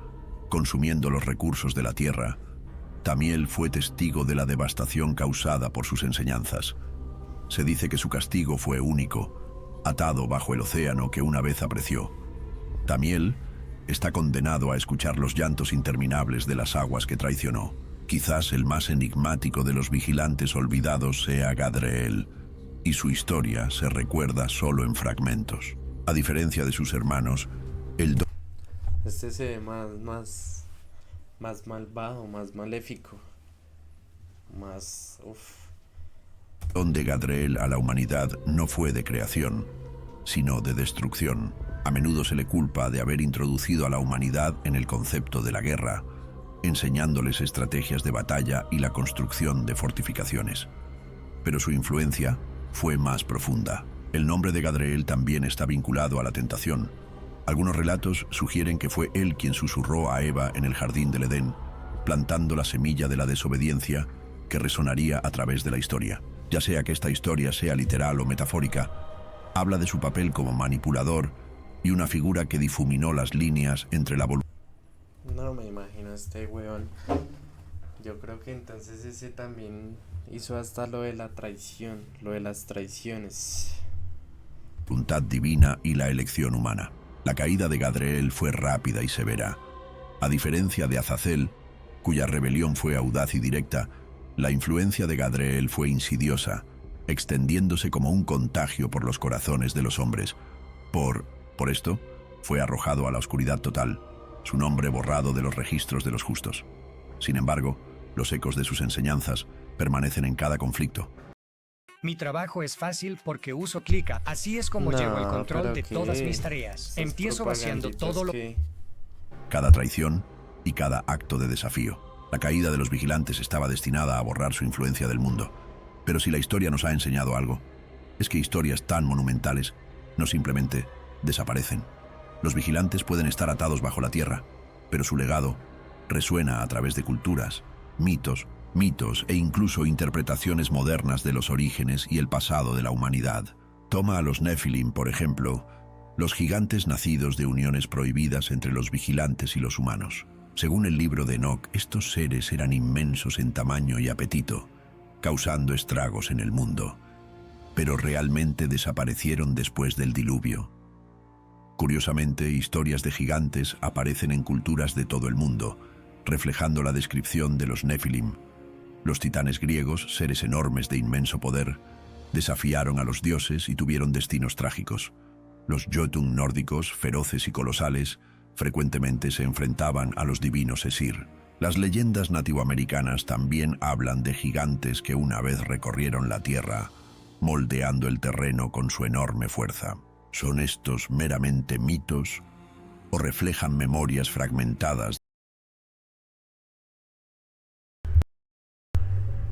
Speaker 3: consumiendo los recursos de la tierra, Tamiel fue testigo de la devastación causada por sus enseñanzas. Se dice que su castigo fue único, atado bajo el océano que una vez apreció. Tamiel está condenado a escuchar los llantos interminables de las aguas que traicionó. Quizás el más enigmático de los vigilantes olvidados sea Gadreel, y su historia se recuerda solo en fragmentos. A diferencia de sus hermanos,
Speaker 1: Este se ve más malvado, más maléfico, más...
Speaker 3: don de Gadreel a la humanidad no fue de creación, sino de destrucción. A menudo se le culpa de haber introducido a la humanidad en el concepto de la guerra, enseñándoles estrategias de batalla y la construcción de fortificaciones. Pero su influencia fue más profunda. El nombre de Gadriel también está vinculado a la tentación. Algunos relatos sugieren que fue él quien susurró a Eva en el jardín del Edén, plantando la semilla de la desobediencia que resonaría a través de la historia. Ya sea que esta historia sea literal o metafórica, habla de su papel como manipulador y una figura que difuminó las líneas entre la voluntad.
Speaker 1: No me imagino a este weón. Yo creo que entonces ese también hizo hasta lo de la traición, lo de las traiciones.
Speaker 3: Voluntad divina y la elección humana. La caída de Gadriel fue rápida y severa. A diferencia de Azazel, cuya rebelión fue audaz y directa, la influencia de Gadriel fue insidiosa, extendiéndose como un contagio por los corazones de los hombres. Por esto, fue arrojado a la oscuridad total, su nombre borrado de los registros de los justos. Sin embargo, los ecos de sus enseñanzas permanecen en cada conflicto.
Speaker 4: Mi trabajo es fácil porque uso Clica. Así es como llevo el control de todas mis tareas. Empiezo vaciando todo lo...
Speaker 3: Cada traición y cada acto de desafío. La caída de los vigilantes estaba destinada a borrar su influencia del mundo. Pero si la historia nos ha enseñado algo, es que historias tan monumentales no simplemente desaparecen. Los vigilantes pueden estar atados bajo la tierra, pero su legado resuena a través de culturas, mitos e incluso interpretaciones modernas de los orígenes y el pasado de la humanidad. Toma a los Nephilim, por ejemplo, los gigantes nacidos de uniones prohibidas entre los vigilantes y los humanos. Según el libro de Enoch, estos seres eran inmensos en tamaño y apetito, causando estragos en el mundo, pero realmente desaparecieron después del diluvio. Curiosamente, historias de gigantes aparecen en culturas de todo el mundo, reflejando la descripción de los Nephilim. Los titanes griegos, seres enormes de inmenso poder, desafiaron a los dioses y tuvieron destinos trágicos. Los Jotun nórdicos, feroces y colosales, frecuentemente se enfrentaban a los divinos Esir. Las leyendas nativoamericanas también hablan de gigantes que una vez recorrieron la tierra, moldeando el terreno con su enorme fuerza. ¿Son estos meramente mitos o reflejan memorias fragmentadas?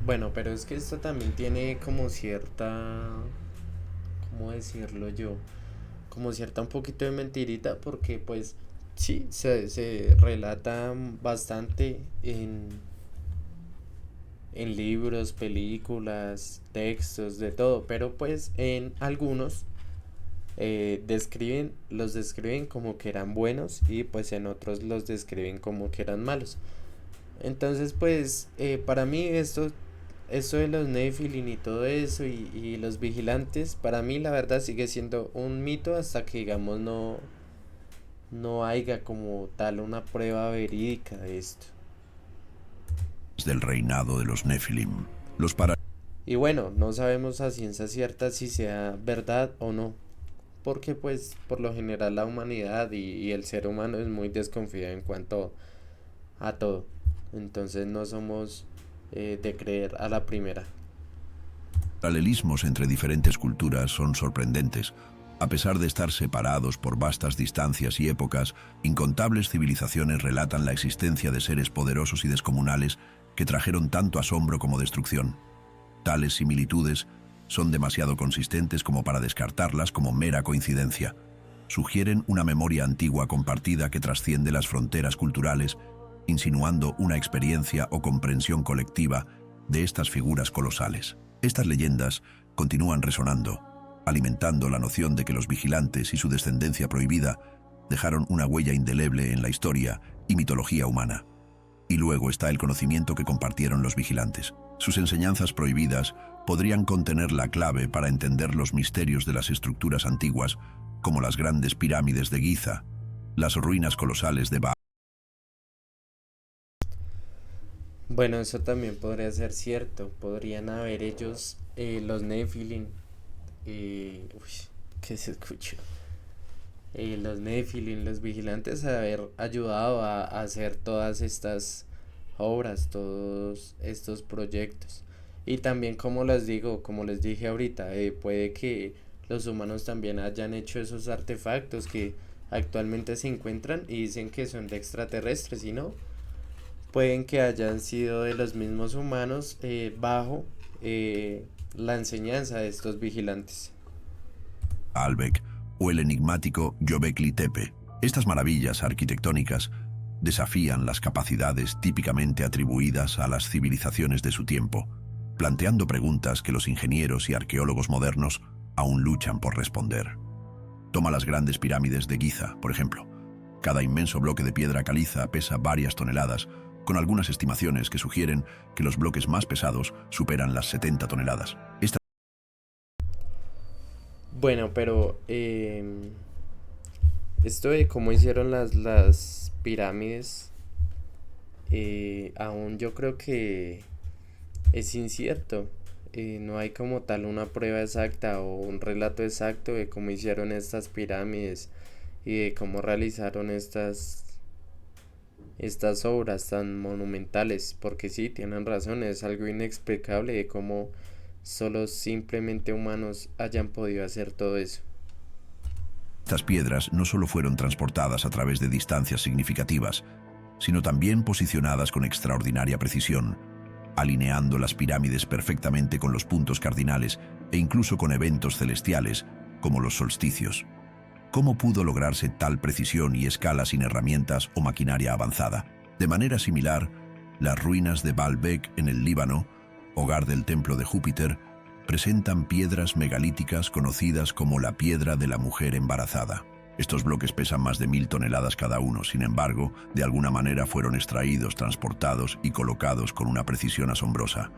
Speaker 1: Bueno, pero es que esto también tiene como cierta, ¿cómo decirlo yo? Como cierta un poquito de mentirita porque pues sí, se relata bastante en libros, películas, textos, de todo, pero pues en algunos los describen como que eran buenos y pues en otros los describen como que eran malos. Entonces pues para mí esto de los Nephilim y todo eso y los vigilantes, para mí la verdad sigue siendo un mito hasta que digamos no haya como tal una prueba verídica de esto.
Speaker 3: Del reinado de los Nephilim.
Speaker 1: Y bueno, no sabemos a ciencia cierta si sea verdad o no, porque pues por lo general la humanidad y el ser humano es muy desconfiado en cuanto a todo. Entonces no somos de creer a la primera.
Speaker 3: Paralelismos entre diferentes culturas son sorprendentes. A pesar de estar separados por vastas distancias y épocas, incontables civilizaciones relatan la existencia de seres poderosos y descomunales que trajeron tanto asombro como destrucción. Tales similitudes son demasiado consistentes como para descartarlas como mera coincidencia. Sugieren una memoria antigua compartida que trasciende las fronteras culturales, insinuando una experiencia o comprensión colectiva de estas figuras colosales. Estas leyendas continúan resonando, alimentando la noción de que los vigilantes y su descendencia prohibida dejaron una huella indeleble en la historia y mitología humana. Y luego está el conocimiento que compartieron los vigilantes. Sus enseñanzas prohibidas podrían contener la clave para entender los misterios de las estructuras antiguas, como las grandes pirámides de Giza, las ruinas colosales de Baal.
Speaker 1: Bueno, eso también podría ser cierto. Podrían haber ellos, los Nephilim, ¿qué se escuchó? Los Nephilim, los vigilantes, haber ayudado a hacer todas estas obras, todos estos proyectos. Y también, como les digo, como les dije ahorita, puede que los humanos también hayan hecho esos artefactos que actualmente se encuentran y dicen que son de extraterrestres, y no, pueden que hayan sido de los mismos humanos bajo la enseñanza de estos vigilantes.
Speaker 3: Baalbek o el enigmático Göbekli Tepe. Estas maravillas arquitectónicas desafían las capacidades típicamente atribuidas a las civilizaciones de su tiempo, planteando preguntas que los ingenieros y arqueólogos modernos aún luchan por responder. Toma las grandes pirámides de Giza, por ejemplo. Cada inmenso bloque de piedra caliza pesa varias toneladas, con algunas estimaciones que sugieren que los bloques más pesados superan las 70 toneladas.
Speaker 1: Bueno, pero esto de cómo hicieron las pirámides, aún yo creo que es incierto. No hay como tal una prueba exacta o un relato exacto de cómo hicieron estas pirámides y de cómo realizaron estas obras tan monumentales, porque sí, tienen razón, es algo inexplicable de cómo solo simplemente humanos hayan podido hacer todo eso.
Speaker 3: Estas piedras no solo fueron transportadas a través de distancias significativas, sino también posicionadas con extraordinaria precisión, alineando las pirámides perfectamente con los puntos cardinales e incluso con eventos celestiales, como los solsticios. ¿Cómo pudo lograrse tal precisión y escala sin herramientas o maquinaria avanzada? De manera similar, las ruinas de Baalbek en el Líbano, hogar del templo de Júpiter, presentan piedras megalíticas conocidas como la piedra de la mujer embarazada. Estos bloques pesan más de 1000 toneladas cada uno, sin embargo, de alguna manera fueron extraídos, transportados y colocados con una precisión asombrosa.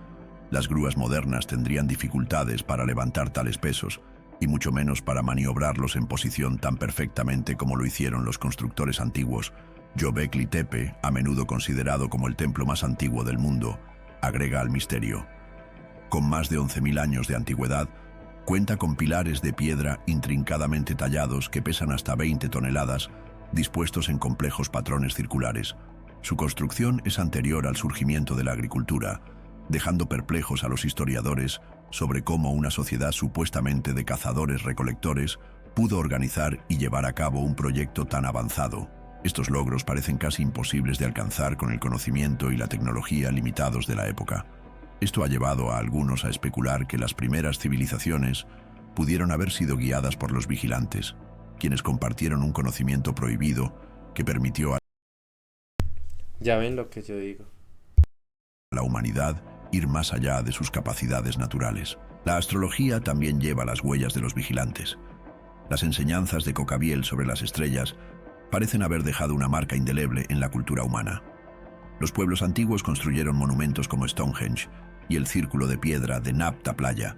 Speaker 3: Las grúas modernas tendrían dificultades para levantar tales pesos, y mucho menos para maniobrarlos en posición tan perfectamente como lo hicieron los constructores antiguos. Göbekli Tepe, a menudo considerado como el templo más antiguo del mundo, agrega al misterio. Con más de 11.000 años de antigüedad, cuenta con pilares de piedra intrincadamente tallados que pesan hasta 20 toneladas, dispuestos en complejos patrones circulares. Su construcción es anterior al surgimiento de la agricultura, dejando perplejos a los historiadores sobre cómo una sociedad supuestamente de cazadores-recolectores pudo organizar y llevar a cabo un proyecto tan avanzado. Estos logros parecen casi imposibles de alcanzar con el conocimiento y la tecnología limitados de la época. Esto ha llevado a algunos a especular que las primeras civilizaciones pudieron haber sido guiadas por los vigilantes, quienes compartieron un conocimiento prohibido que permitió a
Speaker 1: Ya ven lo que yo digo.
Speaker 3: la humanidad ir más allá de sus capacidades naturales. La astrología también lleva las huellas de los vigilantes. Las enseñanzas de Cocabiel sobre las estrellas parecen haber dejado una marca indeleble en la cultura humana. Los pueblos antiguos construyeron monumentos como Stonehenge y el círculo de piedra de Napta Playa,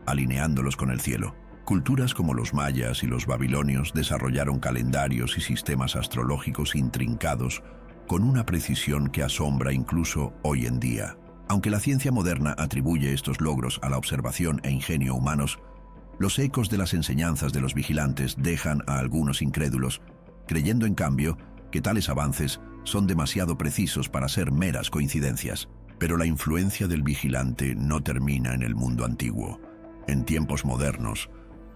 Speaker 3: alineándolos con el cielo. Culturas como los mayas y los babilonios desarrollaron calendarios y sistemas astrológicos intrincados con una precisión que asombra incluso hoy en día. Aunque la ciencia moderna atribuye estos logros a la observación e ingenio humanos, los ecos de las enseñanzas de los vigilantes dejan a algunos incrédulos, creyendo en cambio que tales avances son demasiado precisos para ser meras coincidencias. Pero la influencia del vigilante no termina en el mundo antiguo. En tiempos modernos,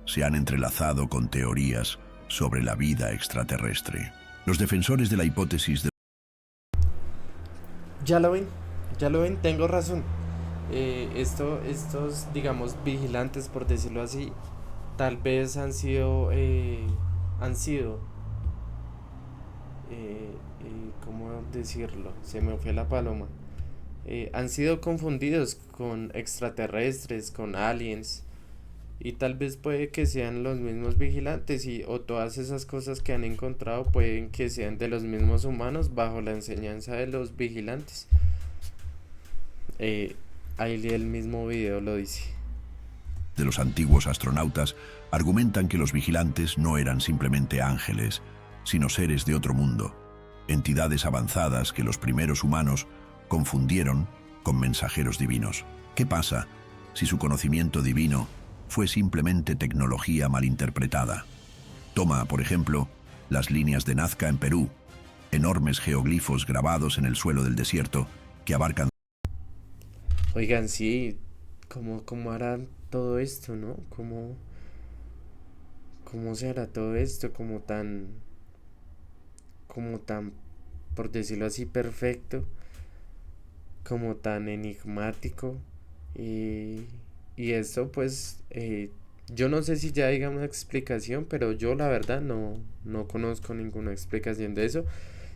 Speaker 3: se han entrelazado con teorías sobre la vida extraterrestre. Los defensores de la hipótesis de
Speaker 1: Ya lo ven, tengo razón. Estos, digamos, vigilantes, por decirlo así, tal vez ¿cómo decirlo? Se me fue la paloma. Han sido confundidos con extraterrestres, con aliens, y tal vez puede que sean los mismos vigilantes o todas esas cosas que han encontrado pueden que sean de los mismos humanos bajo la enseñanza de los vigilantes. Ahí el mismo video lo dice.
Speaker 3: los antiguos astronautas argumentan que los vigilantes no eran simplemente ángeles, sino seres de otro mundo, entidades avanzadas que los primeros humanos confundieron con mensajeros divinos. ¿Qué pasa si su conocimiento divino fue simplemente tecnología malinterpretada? Toma, por ejemplo, las líneas de Nazca en Perú, enormes geoglifos grabados en el suelo del desierto que abarcan...
Speaker 1: Oigan, sí, ¿cómo harán todo esto, no? ¿Cómo se hará todo esto como tan, por decirlo así, perfecto, como tan enigmático? Y, y esto pues, yo no sé si ya hay una explicación, pero yo la verdad no conozco ninguna explicación de eso.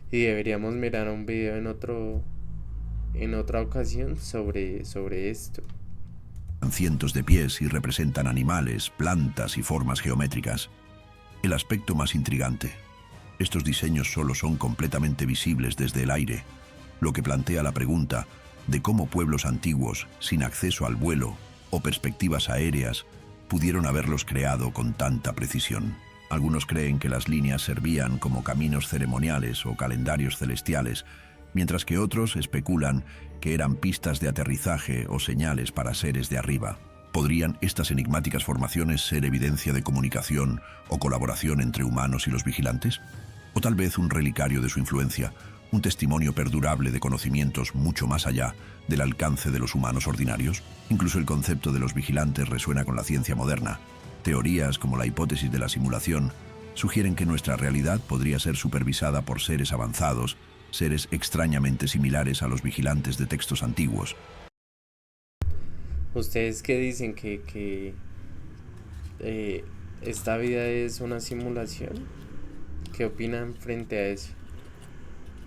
Speaker 1: Y deberíamos mirar un video en otra ocasión sobre esto.
Speaker 3: Cientos de pies y representan animales, plantas y formas geométricas. El aspecto más intrigante. Estos diseños solo son completamente visibles desde el aire, lo que plantea la pregunta de cómo pueblos antiguos, sin acceso al vuelo o perspectivas aéreas, pudieron haberlos creado con tanta precisión. Algunos creen que las líneas servían como caminos ceremoniales o calendarios celestiales, mientras que otros especulan que eran pistas de aterrizaje o señales para seres de arriba. ¿Podrían estas enigmáticas formaciones ser evidencia de comunicación o colaboración entre humanos y los vigilantes? ¿O tal vez un relicario de su influencia, un testimonio perdurable de conocimientos mucho más allá del alcance de los humanos ordinarios? Incluso el concepto de los vigilantes resuena con la ciencia moderna. Teorías como la hipótesis de la simulación sugieren que nuestra realidad podría ser supervisada por seres avanzados, seres extrañamente similares a los vigilantes de textos antiguos.
Speaker 1: ¿Ustedes qué dicen? ¿Que esta vida es una simulación? ¿Qué opinan frente a eso?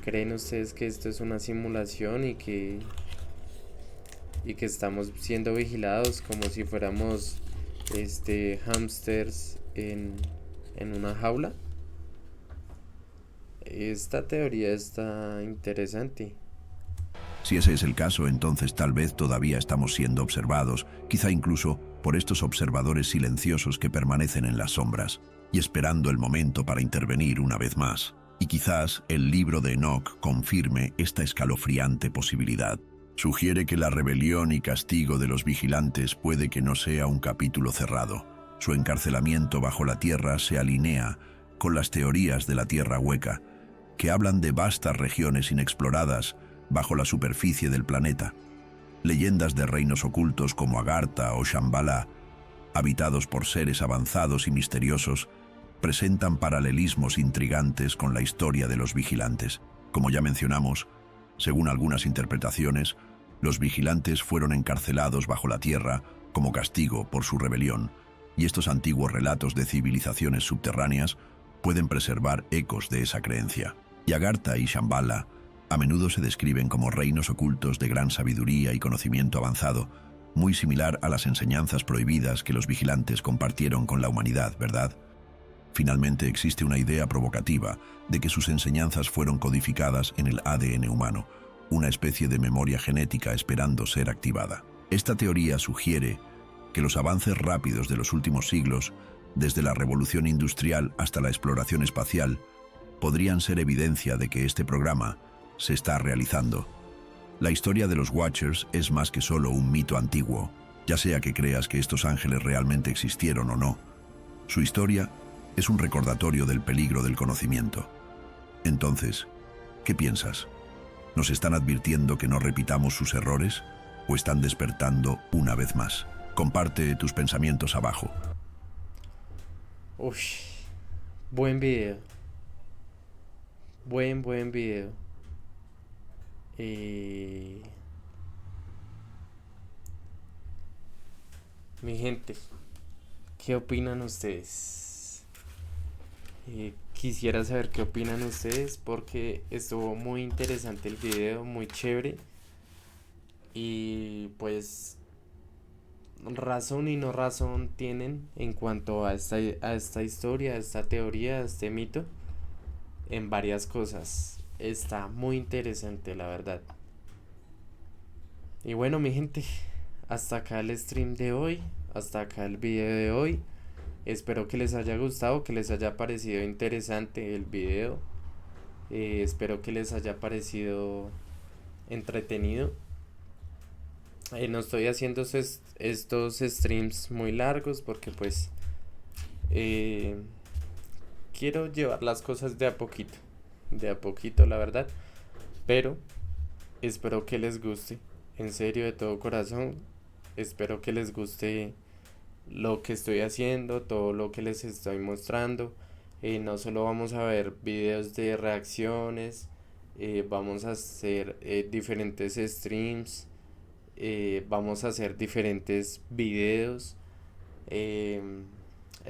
Speaker 1: ¿Creen ustedes que esto es una simulación y que estamos siendo vigilados como si fuéramos hámsters en una jaula? Esta teoría está interesante.
Speaker 3: Si ese es el caso, entonces tal vez todavía estamos siendo observados, quizá incluso por estos observadores silenciosos que permanecen en las sombras y esperando el momento para intervenir una vez más. Y quizás el libro de Enoch confirme esta escalofriante posibilidad. Sugiere que la rebelión y castigo de los vigilantes puede que no sea un capítulo cerrado. Su encarcelamiento bajo la tierra se alinea con las teorías de la tierra hueca, que hablan de vastas regiones inexploradas bajo la superficie del planeta. Leyendas de reinos ocultos como Agartha o Shambhala, habitados por seres avanzados y misteriosos, presentan paralelismos intrigantes con la historia de los vigilantes. Como ya mencionamos, según algunas interpretaciones, los vigilantes fueron encarcelados bajo la tierra como castigo por su rebelión, y estos antiguos relatos de civilizaciones subterráneas pueden preservar ecos de esa creencia. Y Agartha y Shambhala a menudo se describen como reinos ocultos de gran sabiduría y conocimiento avanzado, muy similar a las enseñanzas prohibidas que los vigilantes compartieron con la humanidad, ¿verdad? Finalmente existe una idea provocativa de que sus enseñanzas fueron codificadas en el ADN humano, una especie de memoria genética esperando ser activada. Esta teoría sugiere que los avances rápidos de los últimos siglos, desde la revolución industrial hasta la exploración espacial, podrían ser evidencia de que este programa se está realizando. La historia de los Watchers es más que solo un mito antiguo, ya sea que creas que estos ángeles realmente existieron o no. Su historia es un recordatorio del peligro del conocimiento. Entonces, ¿qué piensas? ¿Nos están advirtiendo que no repitamos sus errores o están despertando una vez más? Comparte tus pensamientos abajo.
Speaker 1: Uy, buen video. Buen video. Mi gente, ¿qué opinan ustedes? Quisiera saber qué opinan ustedes porque estuvo muy interesante el video, muy chévere. Y pues razón y no razón tienen en cuanto a esta historia, a esta teoría, a este mito, en varias cosas. Está muy interesante, la verdad. Y bueno, mi gente, hasta acá el stream de hoy, hasta acá el video de hoy. Espero que les haya gustado, que les haya parecido interesante el video. Espero que les haya parecido entretenido. No estoy haciendo estos streams muy largos porque pues quiero llevar las cosas de a poquito la verdad, pero espero que les guste, en serio de todo corazón, espero que les guste lo que estoy haciendo, todo lo que les estoy mostrando. No solo vamos a ver videos de reacciones, vamos a hacer diferentes streams, vamos a hacer diferentes videos. En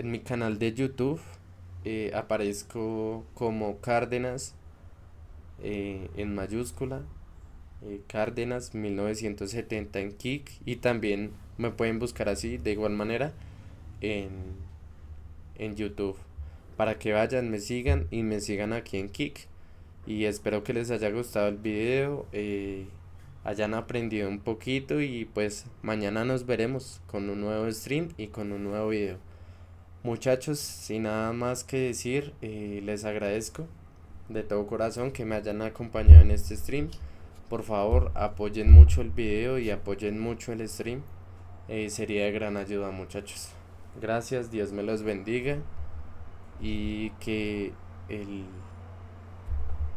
Speaker 1: mi canal de YouTube aparezco como Cárdenas en mayúscula, Cárdenas 1970 en Kik, y también me pueden buscar así de igual manera en, en YouTube, para que vayan, me sigan y me sigan aquí en Kik. Y espero que les haya gustado el video, hayan aprendido un poquito, y pues mañana nos veremos con un nuevo stream y con un nuevo video. Muchachos, sin nada más que decir, les agradezco de todo corazón que me hayan acompañado en este stream. Por favor, apoyen mucho el video y apoyen mucho el stream. Sería de gran ayuda, muchachos. Gracias, Dios me los bendiga y que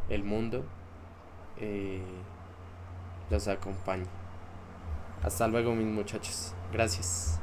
Speaker 1: el mundo eh, los acompañe. Hasta luego, mis muchachos. Gracias.